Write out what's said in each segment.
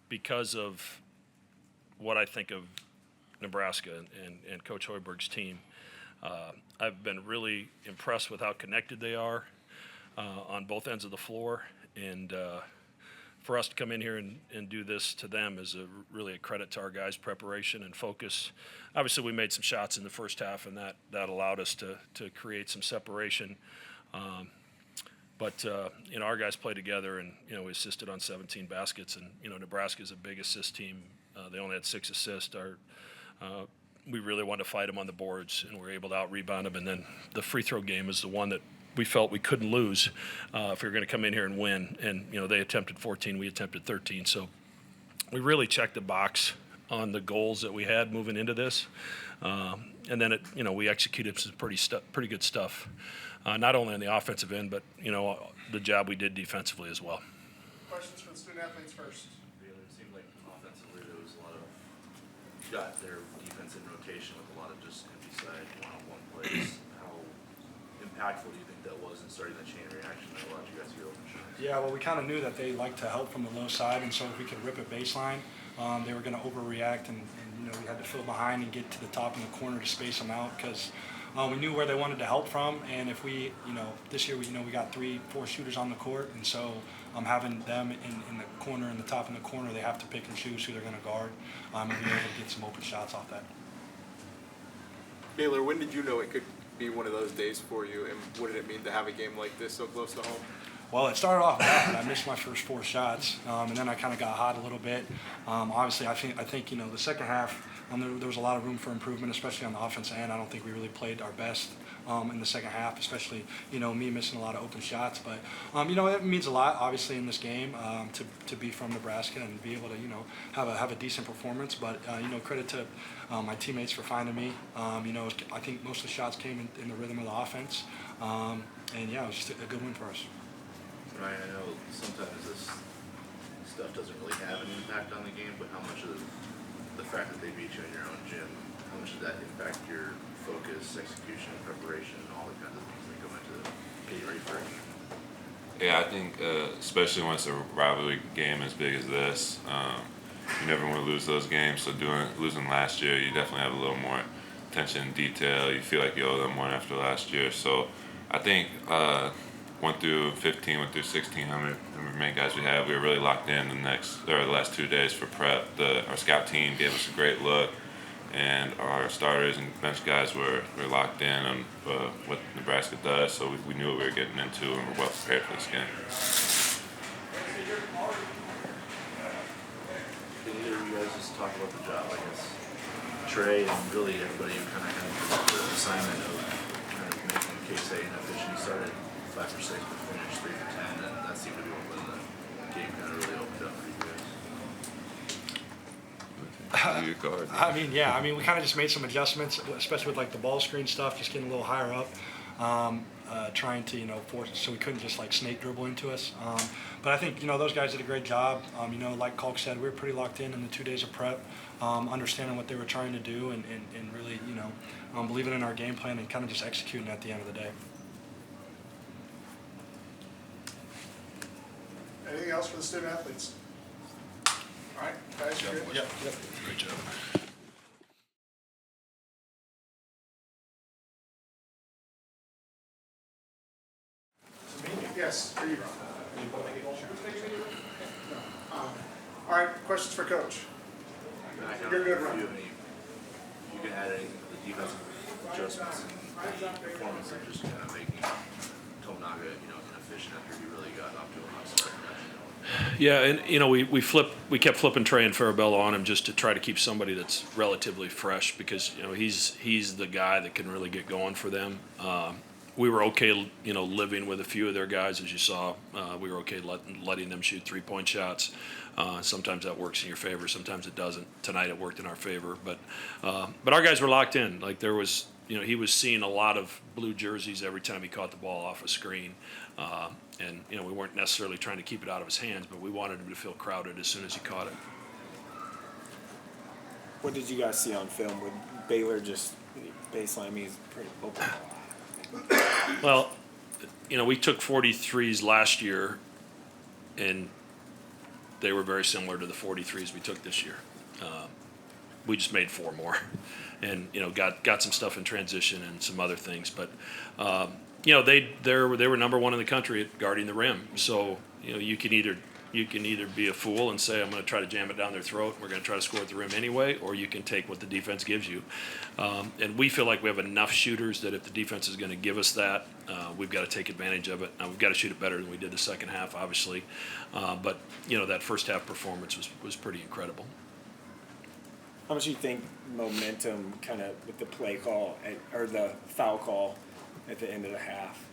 because of what I think of Nebraska and Coach Hoiberg's team. I've been really impressed with how connected they are on both ends of the floor, and for us to come in here and do this to them is really a credit to our guys' preparation and focus. Obviously, we made some shots in the first half, and that allowed us to create some separation. But our guys played together, and we assisted on 17 baskets. And Nebraska is a big assist team. They only had 6 assists. We really wanted to fight them on the boards, and we were able to out-rebound them. And then the free throw game is the one that we felt we couldn't lose if we were going to come in here and win. And they attempted 14, we attempted 13. So we really checked the box on the goals that we had moving into this. And then we executed some pretty good stuff. Not only on the offensive end, but the job we did defensively as well. Questions for the student athletes first. It seemed like offensively there was a lot of got their defense in rotation with a lot of just empty side one-on-one plays. How impactful do you think that was in starting that chain reaction that allowed you guys to get open shots? Yeah, well, we kind of knew that they like to help from the low side, and so if we could rip a baseline, they were going to overreact, and we had to fill behind and get to the top in the corner to space them out because we knew where they wanted to help from. And if we, this year we got 3-4 shooters on the court, and so having them in the corner, in the top in the corner, they have to pick and choose who they're going to guard, and be able to get some open shots off that. Baylor, when did you know it could be one of those days for you, and what did it mean to have a game like this so close to home? Well, it started off bad. I missed my first 4 shots, and then I kind of got hot a little bit. Obviously, I think the second half there was a lot of room for improvement, especially on the offensive end. I don't think we really played our best in the second half, especially me missing a lot of open shots. But it means a lot, obviously, in this game to be from Nebraska and be able to have a decent performance. But credit to my teammates for finding me. I think most of the shots came in the rhythm of the offense, and yeah, it was just a good win for us. Ryan, I know sometimes this stuff doesn't really have an impact on the game, but how much of the fact that they beat you in your own gym, how much did that impact your focus, execution, preparation, and all the kinds of things that go into getting ready for a game? Yeah, I think especially when it's a rivalry game as big as this, you never want to lose those games. So losing last year, you definitely have a little more attention and detail. You feel like you owe them one after last year. So I think 1 through 15, 1 through 16, how many guys we had, we were really locked in the last 2 days for prep. Our scout team gave us a great look, and our starters and bench guys were locked in on what Nebraska does, so we knew what we were getting into, and we're well prepared for this game. Did either of you guys just talk about the job, I guess? Trey and really everybody who kind of had the assignment of kind of making K-State inefficient. He started 5 for 6, but finished 3 for 10, and that seemed to be when the game kind of really opened up for you guys. We kind of just made some adjustments, especially with like the ball screen stuff, just getting a little higher up, trying to force, so we couldn't just like snake dribble into us. But I think those guys did a great job. Like Kalk said, we were pretty locked in the 2 days of prep, understanding what they were trying to do, and really believing in our game plan and kind of just executing at the end of the day. Anything else for the student athletes? All right, guys, you're good? Yep. Great job. Yes, for you. All right, questions for Coach? You're good, Ron. You can add anything to the defensive adjustments and the performance of just kind of making Tominaga, inefficient after he really got off to a hot start. Yeah, and we kept flipping Trey and Farabello on him just to try to keep somebody that's relatively fresh because he's the guy that can really get going for them. We were okay, living with a few of their guys, as you saw. We were okay letting them shoot 3-point shots. Sometimes that works in your favor, sometimes it doesn't. Tonight it worked in our favor, but our guys were locked in. Like there was, he was seeing a lot of blue jerseys every time he caught the ball off a screen. And we weren't necessarily trying to keep it out of his hands, but we wanted him to feel crowded as soon as he caught it. What did you guys see on film with Baylor just baseline? He's pretty open. Well, we took 43s last year, and they were very similar to the 43s we took this year. We just made 4 more, and got some stuff in transition and some other things. But they were number 1 in the country at guarding the rim. So you can either be a fool and say I'm going to try to jam it down their throat. And we're going to try to score at the rim anyway, or you can take what the defense gives you. And we feel like we have enough shooters that if the defense is going to give us that, we've got to take advantage of it. Now we've got to shoot it better than we did the second half, obviously. But that first half performance was pretty incredible. How much do you think momentum kind of with the play call or the foul call at the end of the half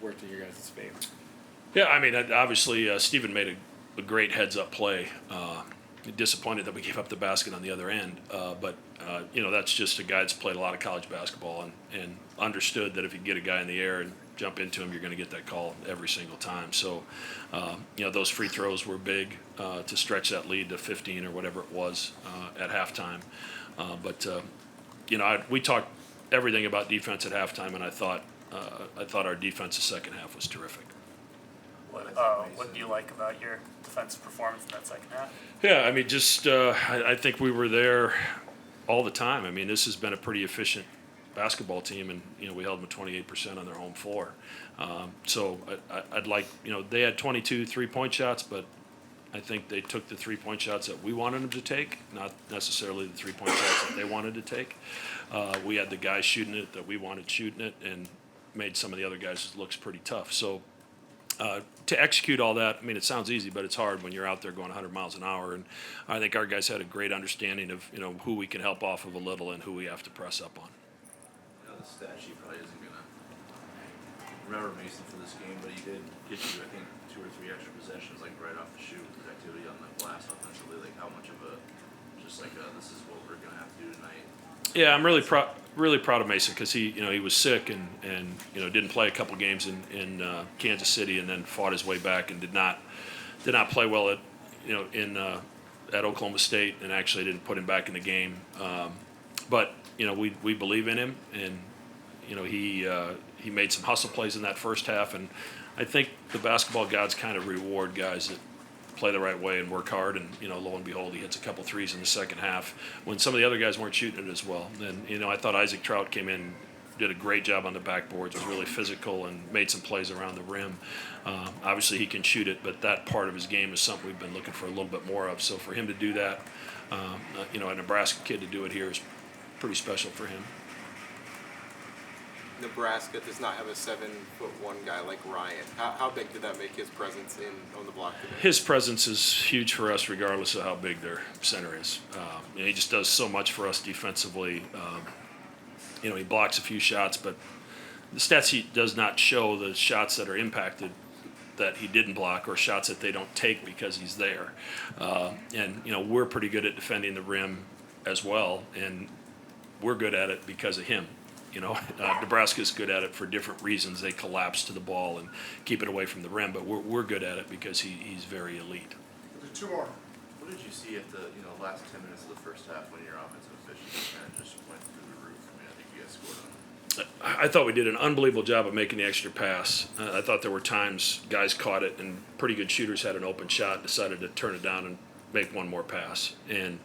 worked in your guys' favor? Yeah, I mean, obviously, Steven made a great heads-up play. Disappointed that we gave up the basket on the other end, but that's just a guy that's played a lot of college basketball and understood that if you get a guy in the air and jump into him, you're going to get that call every single time. So, those free throws were big to stretch that lead to 15 or whatever it was at halftime. We talked everything about defense at halftime, and I thought our defense the second half was terrific. What do you like about your defensive performance in that second half? Yeah, I mean, just I think we were there all the time. I mean, this has been a pretty efficient basketball team, and we held them 28% on their home floor. So I'd like they had 22 3-point shots, but I think they took the 3-point shots that we wanted them to take, not necessarily the 3-point shots that they wanted to take. We had the guys shooting it that we wanted shooting it, and made some of the other guys' looks pretty tough. So. To execute all that, I mean, it sounds easy, but it's hard when you're out there going 100 miles an hour. And I think our guys had a great understanding of, who we can help off of a little and who we have to press up on. The stat sheet probably isn't going to remember Mason for this game, but he did get you, I think, 2 or 3 extra possessions, like right off the shoot, with activity on the glass offensively. Like, how much of this is what we're going to have to do tonight? Yeah, I'm really proud of Mason because he was sick and didn't play a couple games in Kansas City, and then fought his way back and did not play well at Oklahoma State, and actually didn't put him back in the game. But we believe in him, and he made some hustle plays in that first half, and I think the basketball gods kind of reward guys that play the right way and work hard, and lo and behold, he hits a couple threes in the second half when some of the other guys weren't shooting it as well. And I thought Isaac Trout came in, did a great job on the backboards, was really physical and made some plays around the rim. Obviously he can shoot it, but that part of his game is something we've been looking for a little bit more of. So for him to do that, a Nebraska kid to do it here is pretty special for him. Nebraska does not have a 7'1" guy like Ryan. How big did that make his presence on the block today? His presence is huge for us, regardless of how big their center is. He just does so much for us defensively. He blocks a few shots, but the stat sheet does not show the shots that are impacted that he didn't block, or shots that they don't take because he's there. We're pretty good at defending the rim as well, and we're good at it because of him. Nebraska's good at it for different reasons. They collapse to the ball and keep it away from the rim, but we're good at it because he's very elite. There's 2 more. What did you see at the last 10 minutes of the first half when your offensive efficiency kind of just went through the roof? I mean, I think you guys scored on it. I thought we did an unbelievable job of making the extra pass. I thought there were times guys caught it, and pretty good shooters had an open shot, decided to turn it down and make one more pass. And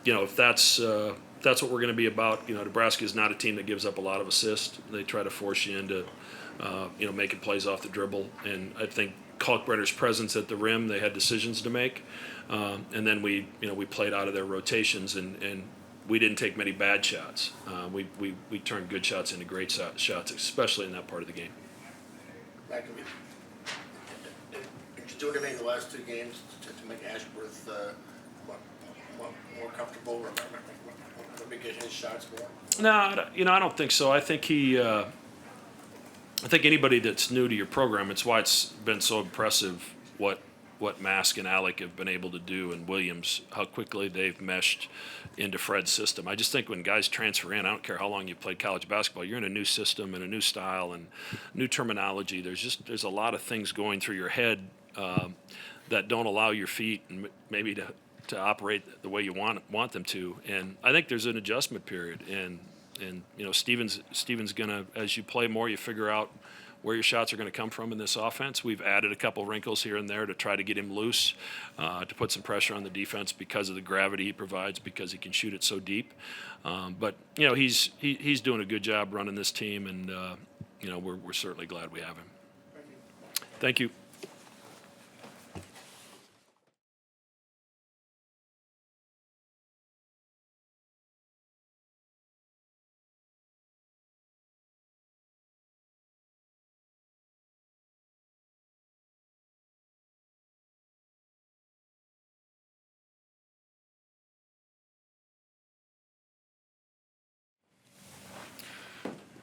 if that's what we're going to be about. Nebraska is not a team that gives up a lot of assists. They try to force you into, making plays off the dribble. And I think Kalkbrenner's presence at the rim, they had decisions to make. And then we played out of their rotations, and we didn't take many bad shots. We turned good shots into great shots, especially in that part of the game. Back to me. Did you do anything in the last 2 games to make Ashworth more comfortable, or maybe get his shots more? No, I don't think so. I think I think anybody that's new to your program, it's why it's been so impressive what Mask and Alec have been able to do, and Williams, how quickly they've meshed into Fred's system. I just think when guys transfer in, I don't care how long you played college basketball, you're in a new system and a new style and new terminology. There's a lot of things going through your head that don't allow your feet and maybe to operate the way you want them to. And I think there's an adjustment period. And Steven's gonna, as you play more, you figure out where your shots are going to come from in this offense. We've added a couple wrinkles here and there to try to get him loose, to put some pressure on the defense because of the gravity he provides, because he can shoot it so deep. But he's doing a good job running this team, and we're certainly glad we have him. Thank you.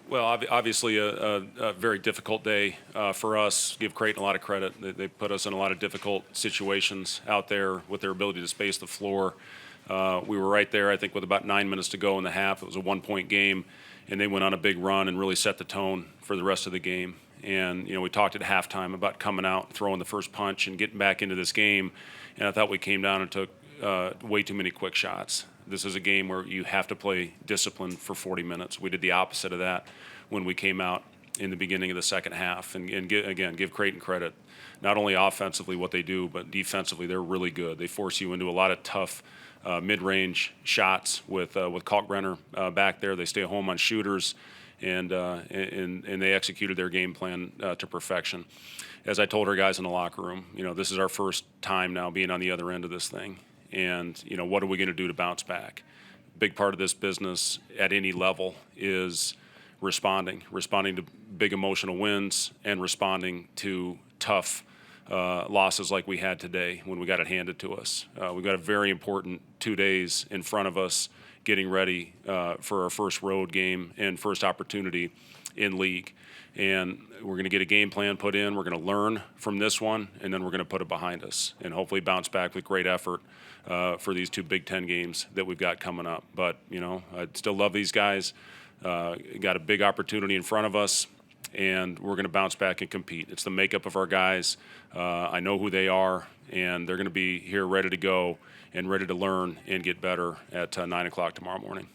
Well, obviously a very difficult day for us. Give Creighton a lot of credit. They put us in a lot of difficult situations out there with their ability to space the floor. We were right there, I think, with about 9 minutes to go in the half. It was a 1-point game, and they went on a big run and really set the tone for the rest of the game. And, we talked at halftime about coming out, throwing the first punch, and getting back into this game. And I thought we came down and took way too many quick shots. This is a game where you have to play discipline for 40 minutes. We did the opposite of that when we came out in the beginning of the second half. And give Creighton credit, not only offensively what they do, but defensively they're really good. They force you into a lot of tough mid-range shots with Kalkbrenner back there. They stay home on shooters, and they executed their game plan to perfection. As I told our guys in the locker room, this is our first time now being on the other end of this thing. And, what are we going to do to bounce back? Big part of this business at any level is responding to big emotional wins and responding to tough losses like we had today when we got it handed to us. We've got a very important 2 days in front of us getting ready for our first road game and first opportunity in league. And we're going to get a game plan put in. We're going to learn from this one, and then we're going to put it behind us and hopefully bounce back with great effort for these 2 Big Ten games that we've got coming up. But, I still love these guys. Got a big opportunity in front of us, and we're going to bounce back and compete. It's the makeup of our guys. I know who they are, and they're going to be here ready to go and ready to learn and get better at 9 o'clock tomorrow morning.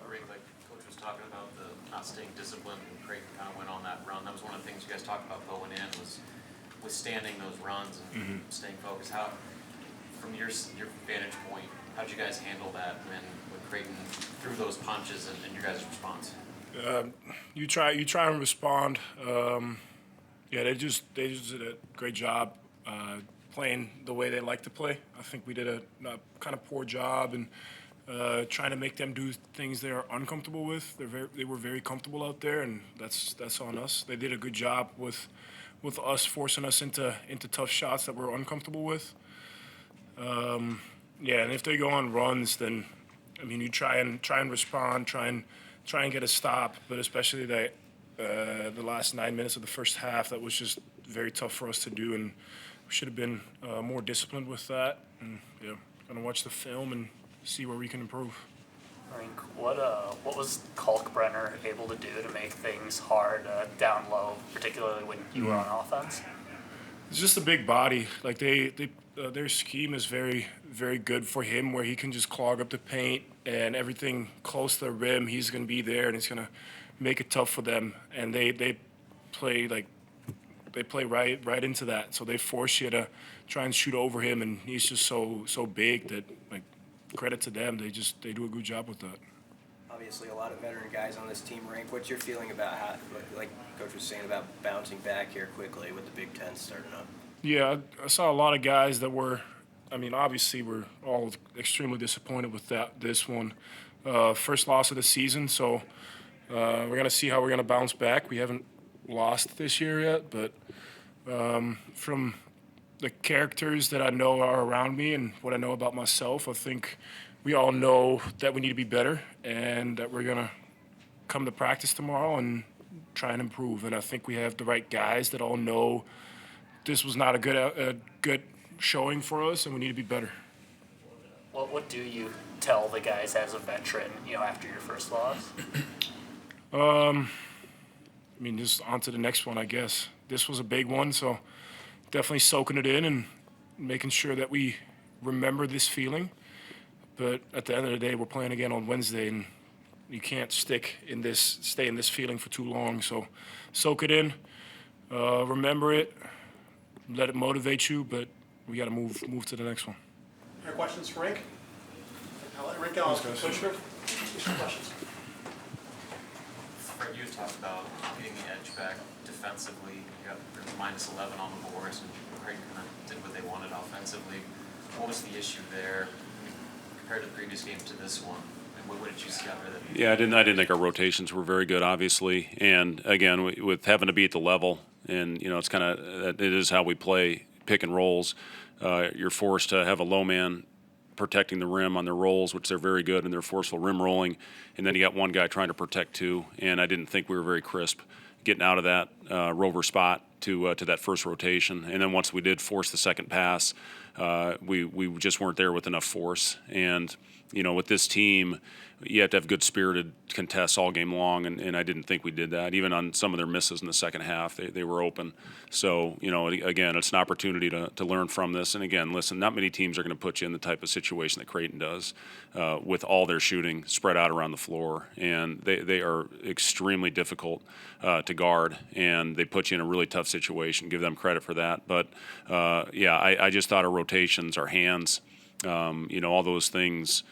Rick, like Coach was talking about the not staying disciplined, and Creighton kind of went on that run. That was one of the things you guys talked about going in, was withstanding those runs and staying focused. How, from your vantage point, how'd you guys handle that when Creighton threw those punches and your guys' response? You try and respond. They just did a great job playing the way they like to play. I think we did a kind of poor job and trying to make them do things they are uncomfortable with. They were very comfortable out there, and that's on us. They did a good job with us forcing us into tough shots that we're uncomfortable with. And if they go on runs, then you try and respond, try and get a stop. But especially the last 9 minutes of the first half, that was just very tough for us to do, and we should have been more disciplined with that. And gonna watch the film and see where we can improve. What was Kalkbrenner able to do to make things hard down low, particularly when you were on offense? It's just a big body. Like their scheme is very, very good for him, where he can just clog up the paint and everything close to the rim. He's going to be there, and he's going to make it tough for them. And they play right into that. So they force you to try and shoot over him, and he's just so big that, like, credit to them. They do a good job with that. Obviously, a lot of veteran guys on this team, Rank. What's your feeling about how, like Coach was saying, about bouncing back here quickly with the Big Ten starting up? Yeah, I saw a lot of guys that were, obviously we're all extremely disappointed with this one. First loss of the season, so we're going to see how we're going to bounce back. We haven't lost this year yet, but from the characters that I know are around me and what I know about myself, I think we all know that we need to be better and that we're going to come to practice tomorrow and try and improve. And I think we have the right guys that all know this was not a good showing for us, and we need to be better. What do you tell the guys as a veteran, after your first loss? Just on to the next one, I guess. This was a big one, so definitely soaking it in and making sure that we remember this feeling. But at the end of the day, we're playing again on Wednesday, and You can't stay in this feeling for too long. So soak it in, remember it, let it motivate you, but we got to move to the next one. Any questions for Rink? I'll let Rink out. Coach Smith, questions. Fred, you talked about getting the edge back defensively. You got minus 11 on the boards, and Creighton kind of did what they wanted offensively. What was the issue there compared to the previous game to this one? And what did you see out there? Yeah, I didn't think our rotations were very good, obviously. And again, with having to be at the level, and it's kind of, it is how we play pick and rolls. You're forced to have a low man protecting the rim on their rolls, which they're very good, and they're forceful rim rolling. And then you got one guy trying to protect two, and I didn't think we were very crisp getting out of that rover spot to that first rotation. And then once we did force the second pass, we just weren't there with enough force. And with this team, you have to have good spirited contests all game long, and I didn't think we did that. Even on some of their misses in the second half, they were open. So, again, it's an opportunity to learn from this. And again, listen, not many teams are going to put you in the type of situation that Creighton does with all their shooting spread out around the floor. And they are extremely difficult to guard, and they put you in a really tough situation. Give them credit for that. But, I just thought our rotations, our hands, all those things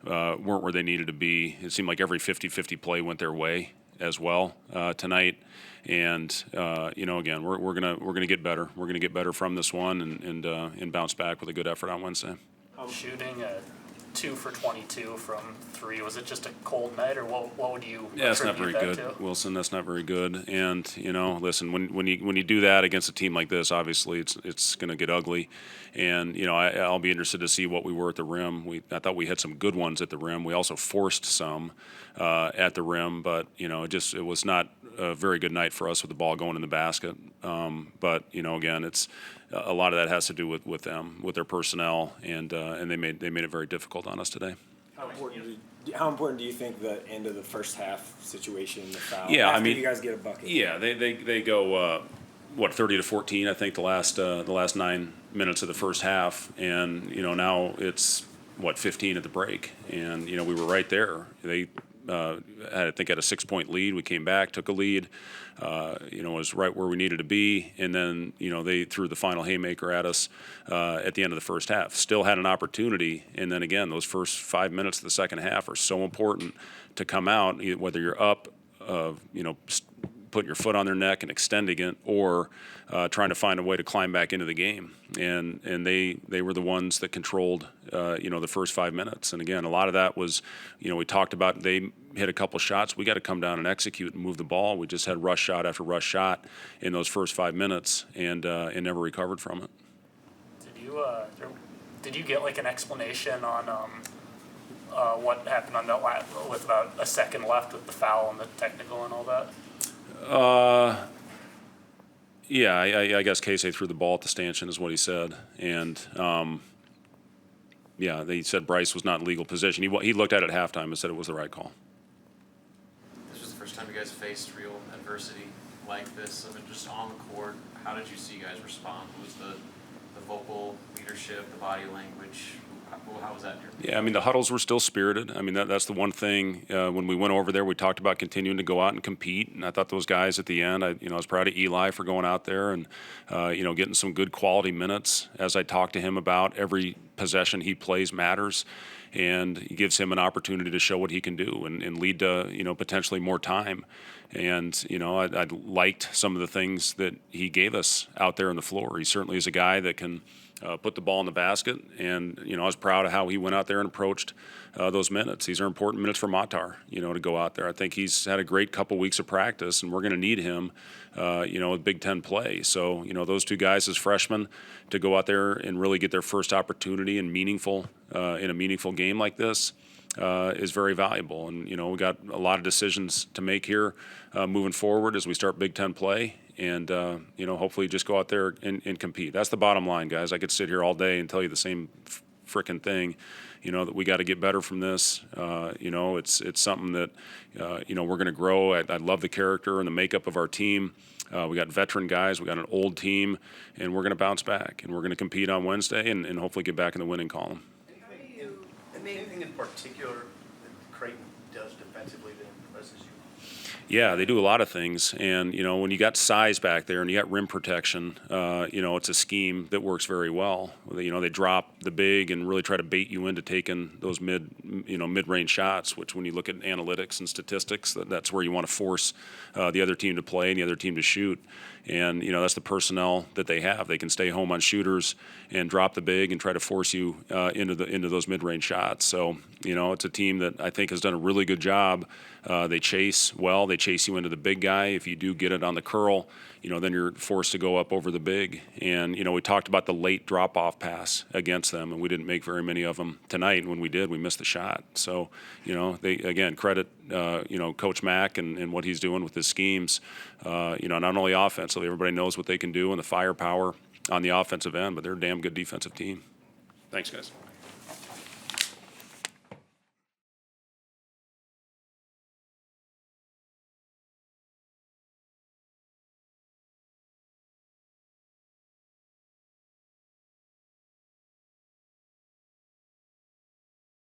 weren't where they needed to be. It seemed like every 50-50 play went their way as well tonight. And again, we're gonna get better. We're gonna get better from this one and bounce back with a good effort on Wednesday. Shooting 2 for 22 from 3. Was it just a cold night, or what would you? Yeah, it's not very good, to? Wilson. That's not very good. And listen, when you do that against a team like this, obviously it's going to get ugly. And I'll be interested to see what we were at the rim. I thought we had some good ones at the rim. We also forced some at the rim, but it was not a very good night for us with the ball going in the basket. But again, it's a lot of that has to do with them, with their personnel, and they made it very difficult on us today. How important do you think the end of the first half situation, the foul? Yeah, after you guys get a bucket. Yeah, they go 30-14. I think the last 9 minutes of the first half, and now it's 15 at the break, and we were right there. They had a 6-point lead. We came back, took a lead. Was right where we needed to be, and then they threw the final haymaker at us at the end of the first half. Still had an opportunity, and then again, those first 5 minutes of the second half are so important to come out, whether you're up, putting your foot on their neck and extending it, or trying to find a way to climb back into the game. And they were the ones that controlled the first 5 minutes. And again, a lot of that was we talked about they hit a couple shots. We got to come down and execute and move the ball. We just had rush shot after rush shot in those first 5 minutes and never recovered from it. Did you get an explanation on what happened on that with about a second left with the foul and the technical and all that? Yeah, I guess Casey threw the ball at the stanchion is what he said, and they said Bryce was not in legal position. He looked at it at halftime and said it was the right call. This was the first time you guys faced real adversity like this. I mean, just on the court, how did you see you guys respond? Was the vocal leadership, the body language? How was that? Yeah, I mean, the huddles were still spirited. I mean, that's the one thing. When we went over there, we talked about continuing to go out and compete. And I thought those guys at the end, I was proud of Eli for going out there and, getting some good quality minutes. As I talked to him about, every possession he plays matters. And it gives him an opportunity to show what he can do and lead to, potentially more time. And, I liked some of the things that he gave us out there on the floor. He certainly is a guy that can put the ball in the basket. And, I was proud of how he went out there and approached those minutes. These are important minutes for Matar, to go out there. I think he's had a great couple weeks of practice, and we're going to need him, with Big Ten play. So, those two guys as freshmen to go out there and really get their first opportunity in a meaningful game like this is very valuable. And, we got a lot of decisions to make here moving forward as we start Big Ten play. And, hopefully just go out there and compete. That's the bottom line, guys. I could sit here all day and tell you the same frickin' thing, that we got to get better from this. It's something that, we're going to grow. I love the character and the makeup of our team. We got veteran guys. We got an old team. And we're going to bounce back. And we're going to compete on Wednesday and hopefully get back in the winning column. Anything in particular that Creighton does defensively that impresses you? Yeah, they do a lot of things, and when you got size back there and you got rim protection, it's a scheme that works very well. They drop the big and really try to bait you into taking those mid-range shots. Which, when you look at analytics and statistics, that's where you want to force the other team to play and the other team to shoot. And that's the personnel that they have. They can stay home on shooters and drop the big and try to force you into those mid-range shots. So it's a team that I think has done a really good job. They chase well. They chase you into the big guy. If you do get it on the curl, then you're forced to go up over the big. And we talked about the late drop-off pass against them, and we didn't make very many of them tonight. And when we did, we missed the shot. So they again credit Coach Mack and what he's doing with his schemes. Not only offensively, everybody knows what they can do and the firepower on the offensive end, but they're a damn good defensive team. Thanks, guys.